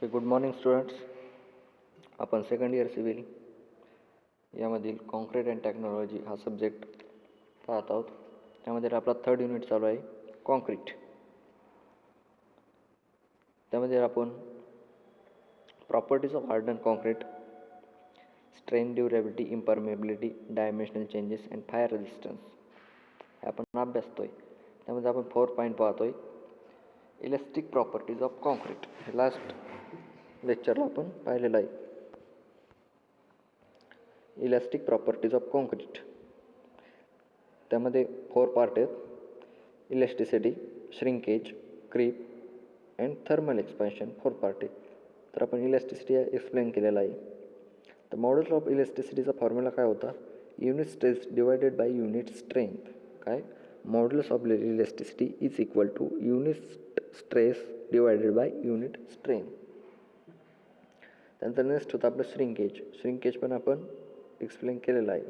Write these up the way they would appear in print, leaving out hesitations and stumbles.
Okay, good morning students. आपण second year civil यामधील concrete and technology हा subject पाहत आहोत. त्यामध्ये आपला थर्ड युनिट चालू आहे कॉन्क्रीट. त्यामध्ये आपण properties of harden concrete, strain, durability, इम्परमेबिलिटी, dimensional changes and fire resistance हे आपण अभ्यासतोय. त्यामध्ये आपण 4 पॉईंट पाहतोय. इलास्टिक प्रॉपर्टीज ऑफ कॉन्क्रीट हे लास्ट लेक्चरला आपण पाहिलेलं आहे. इलास्टिक प्रॉपर्टीज ऑफ कॉन्क्रीट त्यामध्ये 4 पार्ट आहेत. Elasticity, shrinkage, creep and thermal expansion 4 part आहे. तर आपण इलॅस्टिसिटी एक्सप्लेन केलेला आहे. तर मॉड्यूल ऑफ इलॅस्टिसिटीचा फॉर्म्युला काय होता? Unit stress divided by unit strength. काय? Modulus of elasticity is equal to unit stress divided by unit strength. त्यानंतर नेक्स्ट होतं आपलं श्रिंकेज पण आपण एक्सप्लेन केलेलं आहे.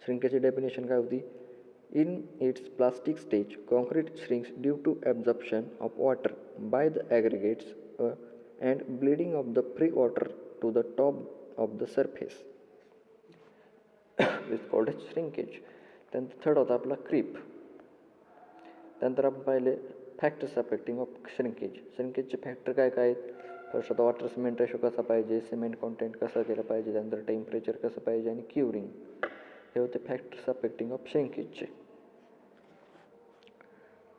श्रिंकेजची डेफिनेशन काय होती? In its plastic stage concrete shrinks due to absorption of water by the aggregates and bleeding of the free water to the top of the surface is called as shrinkage. त्यानंतर third होता आपला creep. त्यानंतर आपण पाहिले factors affecting of shrinkage. श्रिंकेजचे factor काय काय आहेत? फर्स्ट होता वॉटर सिमेंट रेशो कसा पाहिजे, सिमेंट कॉन्टेंट कसं केलं पाहिजे, त्यानंतर टेम्परेचर कसं पाहिजे आणि क्युरिंग. हे होते फॅक्टर्स अफेक्टिंग ऑफ श्रिंकेजचे.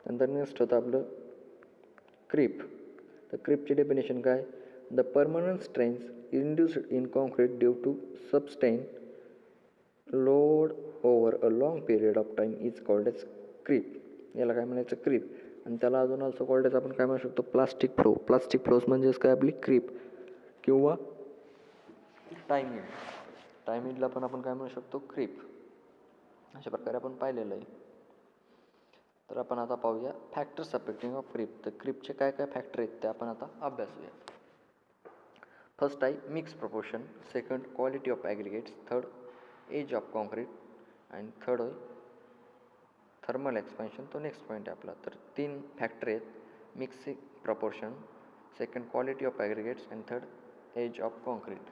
नंतर नेक्स्ट होतं आपलं क्रीप. तर क्रीपची डेफिनेशन काय? The permanent strength induced in concrete due to sustain load over a long period of time is called as creep. याला काय म्हणायचं? क्रीप. आणि त्याला अजून ऑल्सो कॉल्ड एज आपण काय म्हणू शकतो? Plastic flow. प्लास्टिक फ्लोज म्हणजेच काय? आपली क्रीप किंवा टायमिंग. टायमिंगला पण आपण काय म्हणू शकतो? क्रीप. अशा प्रकारे आपण पाहिलेलं आहे. तर आपण आता पाहूया फॅक्टर्स अफेक्टिंग ऑफ क्रीप. तर क्रीपचे काय काय फॅक्टर आहेत ते आपण आता अभ्यासूया. फर्स्ट आहे mix proportion, second quality of aggregates, third age of concrete आणि थर्ड आहे थर्मल एक्सपान्शन. तो नेक्स्ट पॉईंट आहे आपला. तर 3 फॅक्टर आहेत. Mixing proportion, second quality of aggregates and third age of concrete.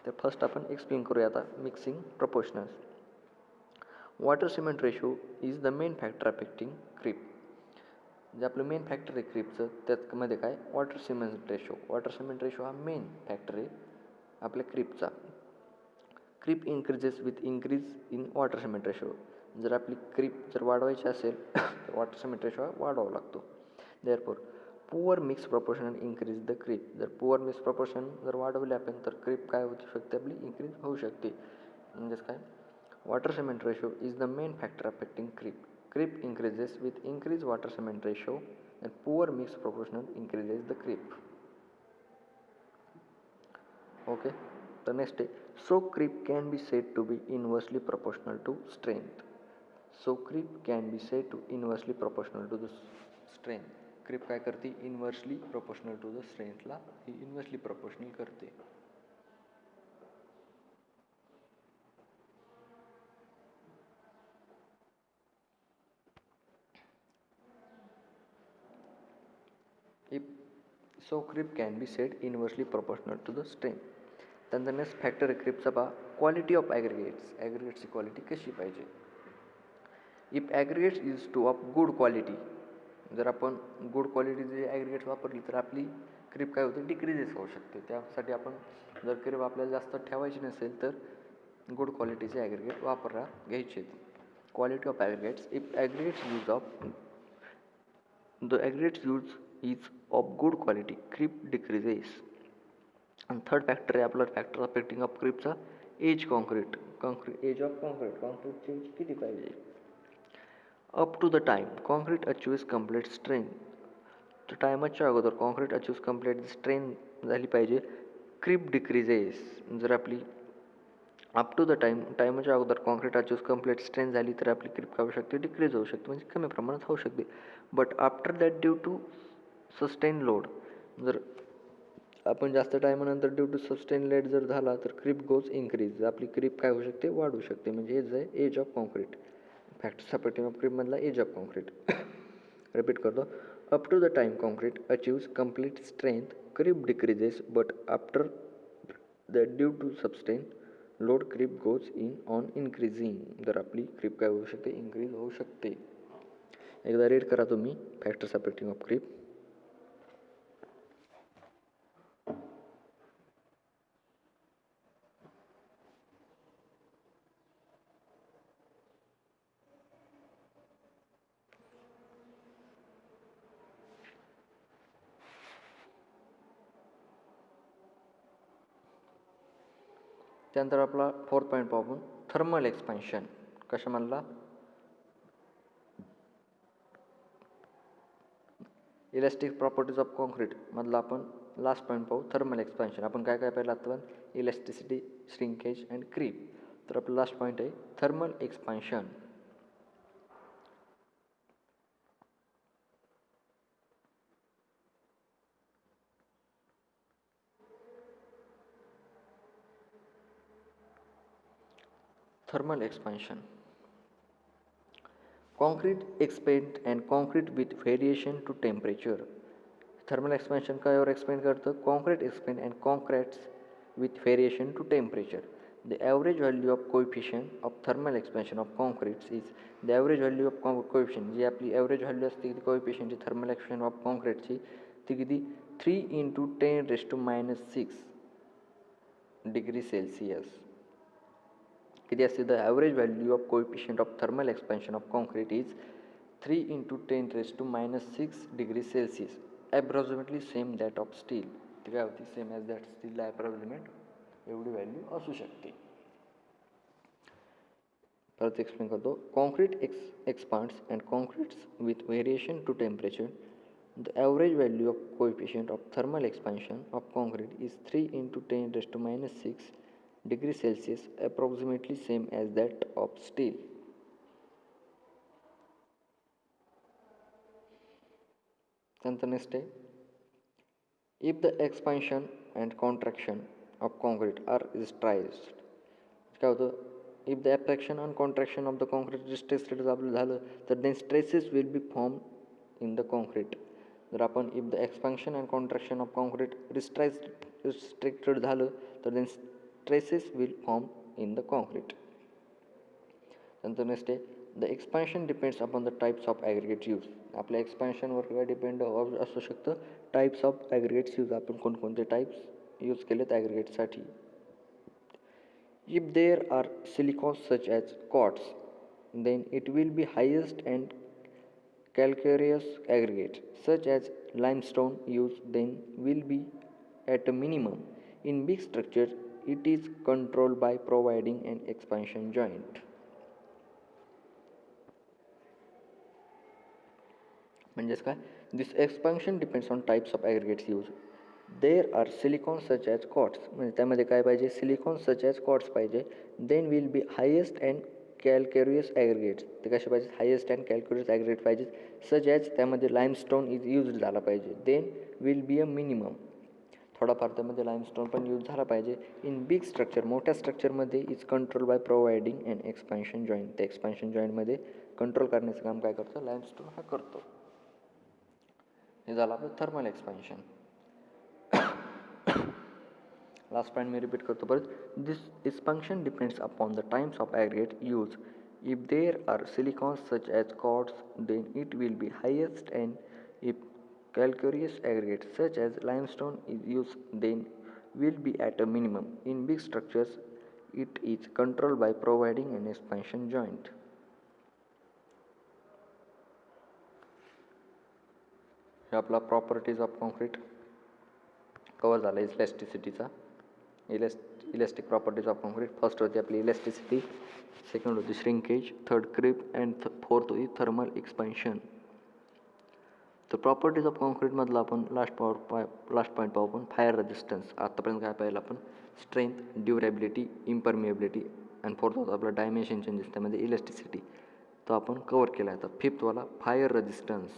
तर फर्स्ट आपण एक्सप्लेन करूया आता mixing proportionals. Water cement ratio is the main factor affecting creep. जे आपलं मेन फॅक्टर आहे क्रीपचं त्यामध्ये काय? Water cement ratio. Water cement ratio हा मेन फॅक्टर आहे आपल्या क्रीपचा. Creep increases with increase in water cement ratio. जर आपली क्रीप जर वाढवायची असेल तर वॉटर सिमेंट रेशो हा वाढवावा लागतो. Therefore poor mix proportion increase the creep. जर पुअर मिक्स प्रपोर्शन जर वाढवले आपण तर क्रीप काय होऊ शकते? आपली इन्क्रीज होऊ शकते. म्हणजेच काय? Water cement ratio is the main factor affecting creep. Creep increases with increased water cement ratio and poor mix proportion increases the creep. Okay, the next day. So creep can be said to be inversely proportional to strength. So creep can be said to inversely proportional to the strength. Creep काय करते? Inversely proportional to the strength ला ही inversely proportional करते. If so creep can be said inversely proportional to the strength. Then the next factor आहे क्रीपचा पहा quality of aggregates. ॲग्रिगेट्सची quality कशी पाहिजे? If aggregates is to of good quality. जर आपण गुड क्वालिटीचे ॲग्रिगेट्स वापरली तर आपली क्रीप काय होते? डिक्रीजेस होऊ शकते. त्यासाठी आपण जर क्रीप आपल्याला जास्त ठेवायची नसेल तर गुड क्वालिटीचे ॲग्रिगेट वापरा घ्यायचे. Quality of aggregates. If aggregates use of the aggregates use is of good quality creep decreases. आणि थर्ड फॅक्टर आहे आपला फॅक्टर अफेक्टिंग ऑफ क्रीपचा age concrete. Age of concrete. कॉन्क्रीटची एज किती पाहिजे? Up to the time concrete achieves complete strength. तर टायमाच्या अगोदर कॉन्क्रीट अचीव्स कम्प्लीट स्ट्रेंथ झाली पाहिजे. Creep decreases. जर आपली अप टू द टाईमाच्या अगोदर कॉन्क्रीट अचीव्स कम्प्लीट स्ट्रेंथ झाली तर आपली क्रीप काय होऊ शकते? डिक्रीज होऊ शकते, म्हणजे कमी प्रमाणात होऊ शकते. But after that due to sustain load. जर आपण जास्त टायमानंतर ड्यू टू सस्टेन लेट जर झाला तर क्रीप गोज इन्क्रीज, आपली क्रीप काय होऊ शकते, वाढू शकते. म्हणजे हेच आहे age of concrete, factor supporting of क्रीपमधला एज ऑफ कॉन्क्रीट. रिपीट करतो. Up to the time concrete achieves complete strength creep decreases but after the due to sustain load creep goes in on increasing. तर आपली creep काय होऊ शकते, increase होऊ शकते. एकदा रीड करा तुम्ही फॅक्टर सपोर्टिंग ऑफ क्रीप. त्यानंतर आपला 4th पॉईंट पाहू आपण, थर्मल एक्सपान्शन. कशा म्हणला, इलॅस्टिक प्रॉपर्टीज ऑफ कॉन्क्रीट मधला आपण लास्ट पॉईंट पाहू, थर्मल एक्सपान्शन. आपण काय काय पाहिलं आता, इलॅस्टिसिटी, श्रिंकेज अँड क्रीप. तर आपला लास्ट पॉईंट आहे thermal expansion. Thermal expansion. Concrete expand and concrete with variation to temperature. Thermal expansion कायावर एक्सपेंड करतं, concrete expand and concretes with variation to temperature. The average value of coefficient of thermal expansion of concretes is the average value of coefficient, जी आपली average value असते ती coefficient ची thermal expansion of concrete ची ती किती 3 × 10⁻⁶ degree Celsius. किती असते, the average value of coefficient of thermal expansion of concrete is 3 × 10⁻⁶ degree Celsius, approximately same that of steel. ती काय होती, सेम ॲज दॅट स्टीलला ॲप्रॉक्सिमेट एवढी व्हॅल्यू असू शकते. परत एक्सप्लेन करतो. Concrete expands and concretes with variation to temperature. The average value of coefficient of thermal expansion of concrete is 3 × 10⁻⁶ degree Celsius, approximately same as that of steel. Then next day, if the expansion and contraction of concrete are stressed, काय होतं, if the expansion and contraction of the concrete is stressed आपलं झालं तर then stresses will be formed in the concrete. जर आपण if the expansion and contraction of concrete restricted झालं तर then stresses will form in the concrete. नंतर next आहे, the expansion depends upon the types of aggregate use. आपल्या एक्सपान्शनवर काय depend असू शकतं, टाईप्स ऑफ ॲग्रिगेट्स यूज, आपण कोणकोणते टाईप्स यूज केलेत ॲग्रिगेटसाठी. If there are silicons such as cots then it will be highest and calcareous aggregate such as limestone use then will be at a minimum. In big structure it is controlled by providing an expansion joint. म्हणजेच काय, this expansion depends on types of aggregates used. There are silicon such as quartz, म्हणजे त्यामध्ये काय पाहिजे, silicon such as quartz पाहिजे. Then will be highest and कॅल्केरियस ॲग्रिगेट्स, ते कसे पाहिजे, हायेस्ट अँड कॅल्क्युरियस ॲग्रिगेट पाहिजे. सच ॲज त्यामध्ये लाईमस्टोन इज यूज झाला पाहिजे. Then will be a minimum, थोडाफार त्यामध्ये लाईमस्टोन पण यूज झाला पाहिजे. इन बिग स्ट्रक्चर, मोठ्या स्ट्रक्चरमध्ये is control by providing and expansion joint. त्या एक्सपान्शन जॉईंटमध्ये कंट्रोल करण्याचं काम काय करतं, लाईमस्टोन हा करतो. हे झालं आपलं थर्मल एक्सपान्शन. लास्ट पॉइंट मी रिपीट करतो परत. This expansion depends upon the times of aggregate use. If there are silicons such as cords then it will be highest and if calcareous aggregate such as limestone is used then will be at a minimum. In big structures it is controlled by providing an expansion joint. हे आपला properties of concrete cover झाला. इलॅस्टिसिटीचा, elastic properties of concrete. First होती आपली elasticity, second होती shrinkage, third creep and fourth होती thermal expansion. तर properties of कॉन्क्रीटमधला आपण लास्ट पॉईंट पाहू आपण, फायर रेजिस्टन्स. आत्तापर्यंत काय पाहिलं आपण, स्ट्रेंथ, ड्युरेबिलिटी, इम्परमिएबिलिटी अँड फोर्थ होता आपला डायमेन्शन चेंजेस, त्यामध्ये इलॅस्टिसिटी, तो आपण कवर केला आहे. तर फिफ्थवाला fire resistance.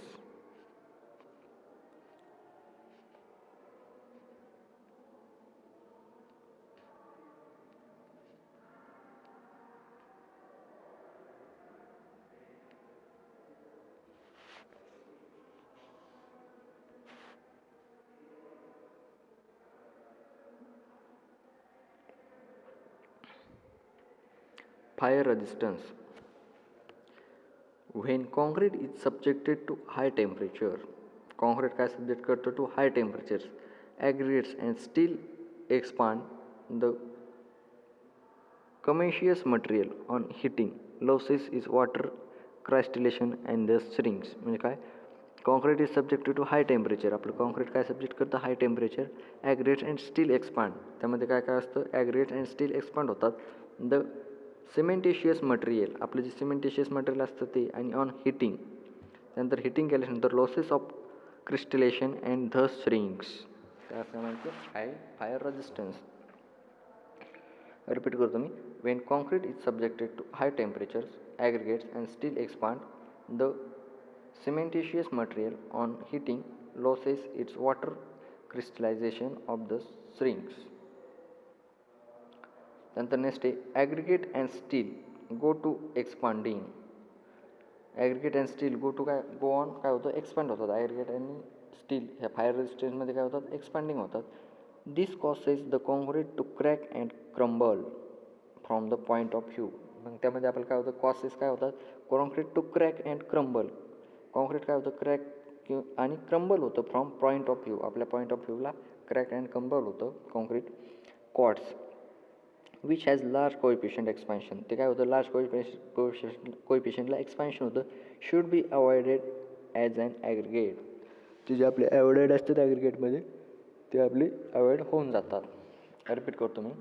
Fire resistance. When concrete is subjected to high temperature, concrete काय subject करतो to high temperatures, aggregates and steel expand. The Commodious material on heating losses is water crystallization and thus shrinks. म्हणजे काय concrete is subjected to high temperature. आपलं concrete काय subject करतं high temperature. Aggregates and steel expand. त्यामध्ये काय काय असतं aggregates and steel expand होतात. द सिमेंटेशियस मटेरियल आपलं जे सिमेंटेशियस मटेरियल असतं ते आणि ऑन हिटिंग त्यानंतर हिटिंग केल्यानंतर losses of crystallisation and thus shrinks. त्याचं म्हणतो हाय फायर रेजिस्टन्स. रिपीट करतो मी. When concrete is subjected to high temperatures aggregates and steel expand. The cementitious material on heating loses its water crystallization of the shrinks. नंतर next आहे aggregate and steel go to expanding. Aggregate and steel go to काय go on काय होतं expand होतात. Aggregate आणि steel ह्या fire रेजिस्टन्समध्ये काय होतात एक्सपांडिंग होतात. This causes the concrete to crack and crumble from the point of view. मग त्यामध्ये आपल्याला काय होतं कॉसेस काय होतात concrete to crack and crumble. Concrete काय होतं क्रॅक आणि क्रम्बल होतं फ्रॉम पॉईंट ऑफ व्ह्यू. आपल्या पॉईंट ऑफ व्ह्यूला क्रॅक अँड क्रम्बल होतं concrete. Quartz which has large coefficient expansion. ते काय होतं लार्ज कोएफिशियंटला एक्सपान्शन होतं. Should be avoided as an aggregate. ते जे आपले अवॉइडेड असतात ॲग्रिगेटमध्ये ते आपले अवॉइड होऊन जातात. रिपीट करतो मी.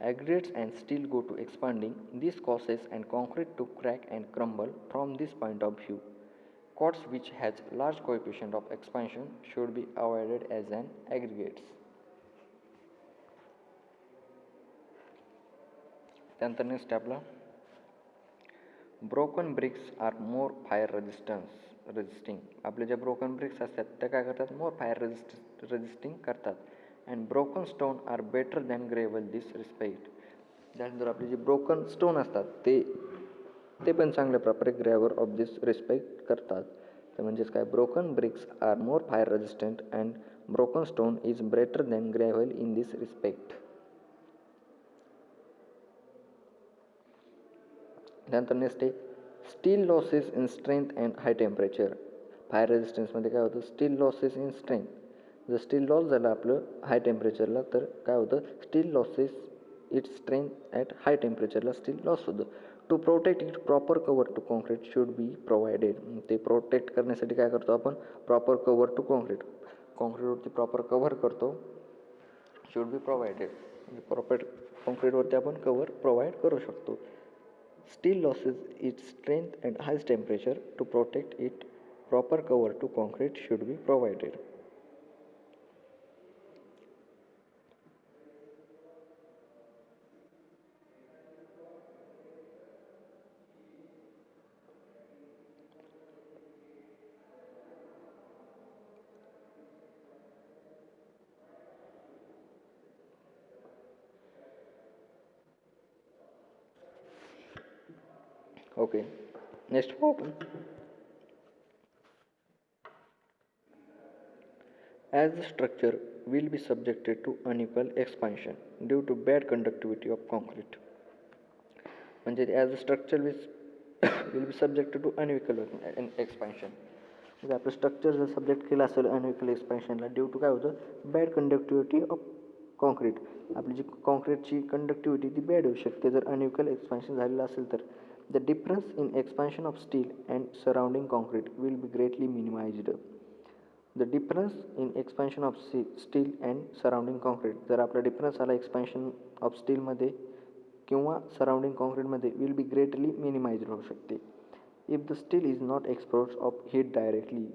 Aggregates and steel go to expanding. This causes and concrete to crack and crumble from this point of view. Quartz which has large coefficient of expansion should be avoided as an aggregates. त्यानंतर next आपला broken bricks are more fire resisting. आपले जे broken bricks असतात ते काय करतात more fire resisting करतात. And broken stone are better than gravel this respect. त्यानंतर आपले जे ब्रोकन स्टोन असतात ते पण चांगल्या प्रकारे ग्रेव्हल ऑफ दिस रिस्पेक्ट करतात. तर म्हणजेच काय broken bricks are more fire resistant and broken stone is better than gravel in this respect. त्यानंतर नेक्स्ट आहे steel losses in strength and high temperature. Fire रेजिस्टन्समध्ये काय होतं स्टील लॉसेस इन स्ट्रेंथ. जर स्टील लॉस झालं आपलं high टेम्परेचरला तर काय होतं steel losses its strength at high टेम्परेचरला स्टील लॉस होतं. To protect it proper cover to concrete should be provided. ते प्रोटेक्ट करण्यासाठी काय करतो आपण प्रॉपर कवर टू कॉन्क्रीट. कॉन्क्रीटवरती प्रॉपर कव्हर करतो शूड बी प्रोव्हाइडेड. म्हणजे प्रॉपर कॉन्क्रीटवरती आपण कवर प्रोव्हाइड करू शकतो. Steel losses its strength at high temperature. To protect it proper cover to concrete should be provided. Okay, next problem. As the structure will be subjected to unequal expansion due to bad conductivity of concrete. म्हणजे as the structure will be subjected to unequal expansion. म्हणजे आपलं structure जर subject केलं असेल unequal एक्सपान्शनला due to काय होतं bad conductivity of concrete. आपली जी कॉन्क्रीटची conductivity ती बॅड होऊ शकते जर अनइक्वल एक्सपान्शन झालेलं असेल तर. The difference in expansion of steel and surrounding concrete will be greatly minimized. The difference in expansion of steel and surrounding concrete. जर आपला डिफरन्स आला एक्सपान्शन ऑफ स्टीलमध्ये किंवा सराउंडिंग कॉन्क्रीटमध्ये विल बी ग्रेटली मिनिमाइज्ड होऊ शकते. If the steel is not expose of heat directly.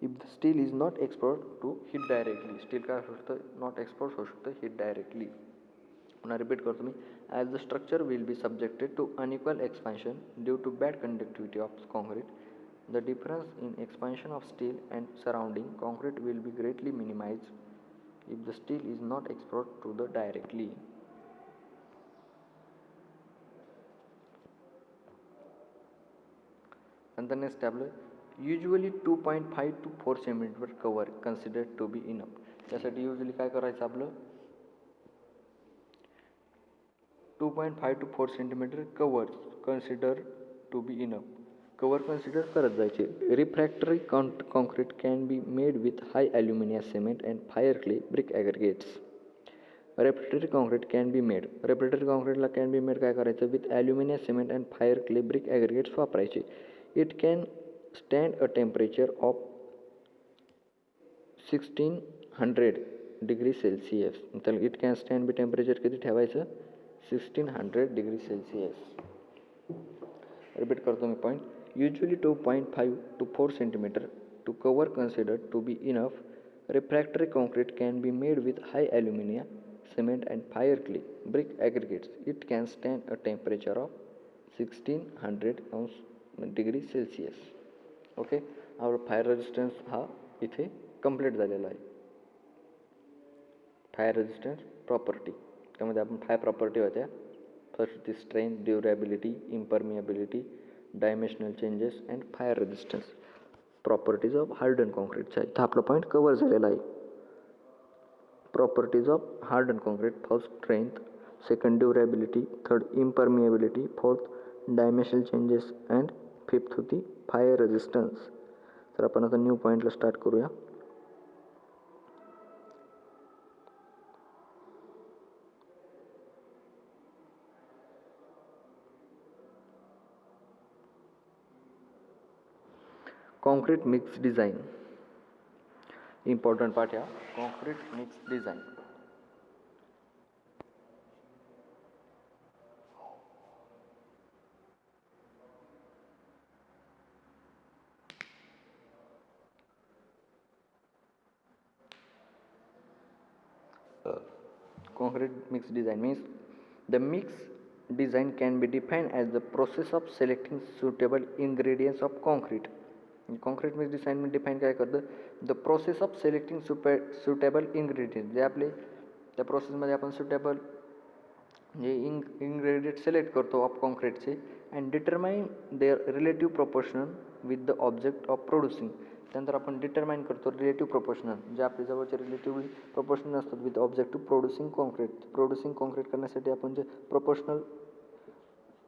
If the steel is not expose to heat directly. स्टील काय होऊ शकतं नॉट एक्सपोज होऊ शकतं हीट डायरेक्टली. पुन्हा रिपीट करतो मी. As the structure will be subjected to unequal expansion due to bad conductivity of concrete. The difference in expansion of steel and surrounding concrete will be greatly minimised if the steel is not expose to the directly. नंतर next आपलं usually 2.5 to 4 centimetre cover considered to be enough. त्यासाठी usually काय करायचं आपलं 2.5 to 4 centimeter covers consider to be enough. Cover consider करत जायचे. रिफ्रॅक्टरी concrete can be made with high alumina cement and fire clay brick aggregates. Refractory concrete can be made. Refractory concrete ला can be made काय करायचं? With alumina cement and fire clay brick aggregates वापरायचे. It can stand a temperature of 1600 degree Celsius. तर it can stand be temperature किती ठेवायचं? 1600 degree Celsius. Repeat करतो मी point. Usually 2.5 to 4 centimeter to cover considered to be enough. Refractory concrete can be made with high alumina, cement and fire clay brick aggregates. It can stand a temperature of 1600 degree Celsius. Okay, आपला fire resistance हा इथे complete झालेला आहे. Fire resistance property, त्यामध्ये आपण 5 property होत्या. First ती strength, durability, impermeability, dimensional changes and fire resistance. Properties of harden कॉन्क्रीटचा इथं आपला पॉईंट कवर झालेला आहे. Properties of harden concrete: first strength, second durability, third impermeability, fourth dimensional changes and fifth होती फायर रेजिस्टन्स. तर आपण आता न्यू पॉईंटला स्टार्ट करूया. Concrete mix design. Important part ह्या concrete mix design. Concrete mix design means the mix design can be defined as the process of selecting suitable ingredients of concrete. Concrete mix design में define काय करतं? The process of selecting suitable ingredients. जे आपले त्या प्रोसेसमध्ये आपण suitable जे ingredient select करतो ऑफ कॉन्क्रीटचे and determine their relative proportional with the object of producing. त्यानंतर आपण डिटरमाइन करतो रिलेटिव्ह प्रोपोर्शनल, जे आपल्या जवळचे रिलेटिव्हली प्रोपोर्शनल असतात with object to producing concrete. Producing concrete करण्यासाठी आपण जे प्रोपोर्शनल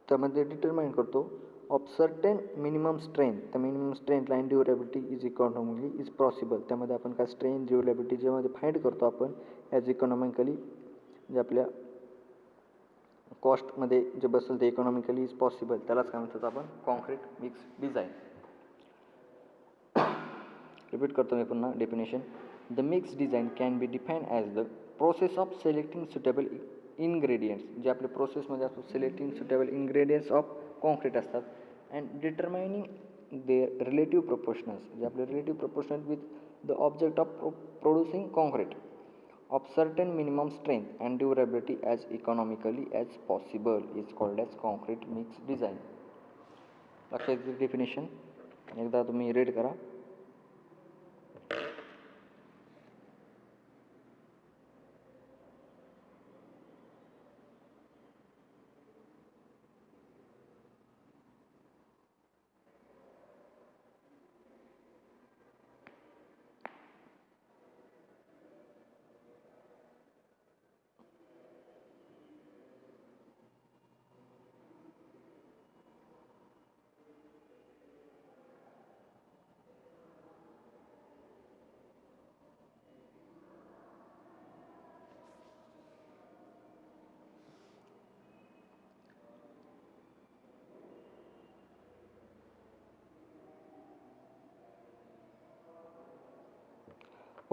त्यामध्ये डिटरमाइन करतो ऑफ सर्टेन मिनिमम स्ट्रेंथ. त्या minimum strength and durability is economically is possible. त्यामध्ये आपण काय स्ट्रेंथ ड्युरेबिलिटी जेमध्ये फाइंड करतो आपण ॲज इकॉनॉमिकली, जे आपल्या कॉस्टमध्ये जे बसेल ते इकॉनॉमिकली इज पॉसिबल, त्यालाच काय म्हणतात आपण कॉन्क्रीट मिक्स डिझाईन. रिपीट करतो मी पुन्हा definition. The mix design can B define as the process of selecting suitable ingredients. जे आपल्या प्रोसेसमध्ये असतो selecting suitable ingredients of concrete असतात अँड डिटरमाइनिंग देअर रिलेटिव्ह प्रोपोर्शनल्स. जे आपले relative proportional with the object of producing concrete of certain minimum strength and durability as economically as possible is called as concrete mix design. लक्षात येईल definition एकदा तुम्ही read करा.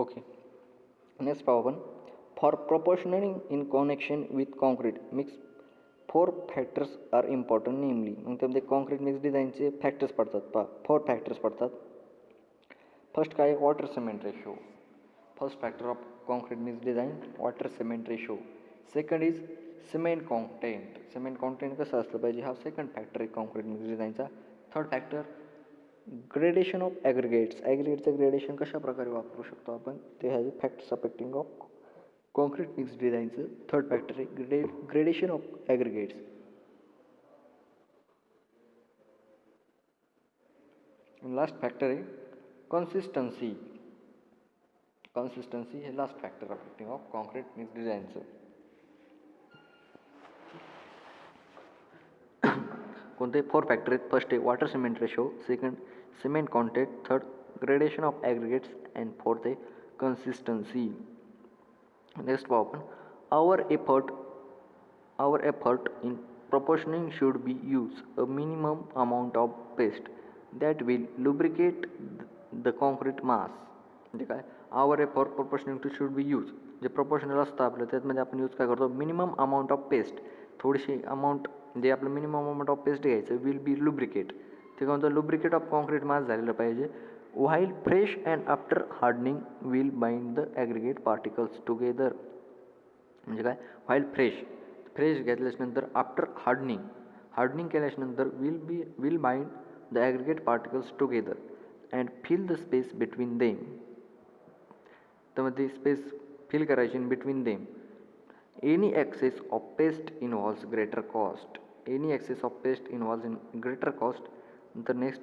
Okay, next पाहू आपण. For proportioning in connection with concrete mix 4 factors are important, namely. मग त्यामध्ये concrete mix डिझाईनचे फॅक्टर्स पडतात 4 फॅक्टर्स पडतात. फर्स्ट काय? Water cement ratio. First factor of concrete mix design water cement ratio. Second is cement content. Cement content कसं असलं पाहिजे हा सेकंड फॅक्टर आहे कॉन्क्रीट मिक्स डिझाईनचा. Third factor gradation of aggregates. ॲग्रिगेटचं ग्रेडेशन कशा प्रकारे वापरू शकतो आपण ते ह्याचे factors affecting of concrete mix डिझाईनचं थर्ड फॅक्टर आहे gradation of aggregates. Last factor आहे कन्सिस्टन्सी. हे last factor affecting of concrete mix डिझाईनचं. कोणते 4 फॅक्टर आहेत. फर्स्ट आहे water cement ratio, second cement content, third gradation of aggregates and fourth आहे consistency. Next पाहू आपण our effort in proportioning should be use a minimum amount of paste that will lubricate the concrete mass. म्हणजे काय our effort proportioning to should be use जे proportional असतं आपलं त्यामध्ये आपण यूज काय करतो मिनिमम अमाऊंट ऑफ पेस्ट थोडीशी अमाऊंट जे आपलं मिनिमम अमाऊंट ऑफ पेस्ट घ्यायचं विल बी लुब्रिकेट ते कोणतं लुब्रिकेट ऑफ कॉन्क्रीट मास झालेलं पाहिजे. While fresh and after hardening will bind the aggregate particles together. म्हणजे काय व्हाईल फ्रेश घेतल्याच्यानंतर आफ्टर हार्डनिंग केल्याच्यानंतर will bind the aggregate particles together and fill the space between them. त्यामध्ये space fill करायची in between them. Any excess of paste involves greater cost. नंतर next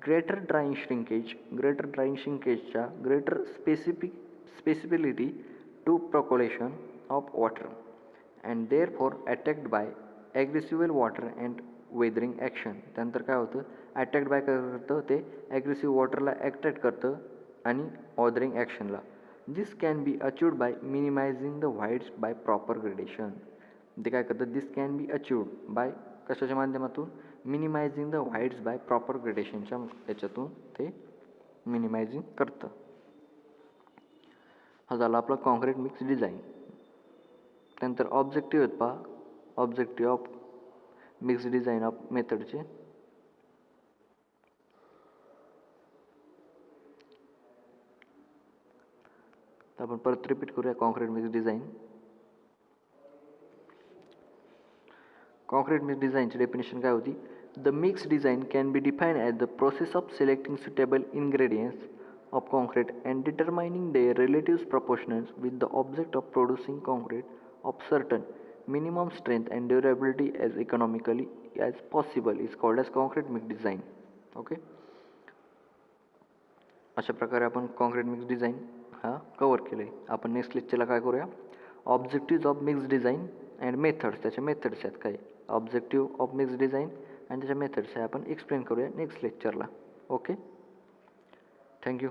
greater drying श्रिंकेजच्या greater susceptibility to percolation of water and therefore attacked by aggressive water and weathering action. त्यानंतर काय होतं attacked bye काय करतं ते aggressive वॉटरला attract करतं आणि ऑदरिंग ॲक्शनला. This can be achieved by minimising the voids by proper gradation. ते काय करतं दिस कॅन बी अचिव्ड बाय कशाच्या माध्यमातून minimising the voids by proper ग्रेडेशनच्या याच्यातून ते मिनिमायझिंग करतं. हा झाला आपला कॉन्क्रीट मिक्स डिझाईन. त्यानंतर ऑब्जेक्टिव्ह आहेत पहा objective of mix design of मेथडचे. तर आपण परत रिपीट करूया concrete mix design. Concrete mix डिझाईनची डेफिनेशन काय होती. The mix design can be defined as the process of selecting suitable ingredients of concrete and determining their relative proportions with the object of producing concrete of certain minimum strength and durability as economically as possible is called as concrete mix design. Okay, अशा प्रकारे आपण concrete mix design हा cover केलं आहे. आपण next लेक्चरला काय करूया objective of mix design and methods. त्याच्या मेथड्स आहेत काय ऑब्जेक्टिव्ह ऑफ मिक्स डिझाईन आणि त्याच्या मेथड्स आहे आपण एक्सप्लेन करूया नेक्स्ट लेक्चरला. Okay, thank you.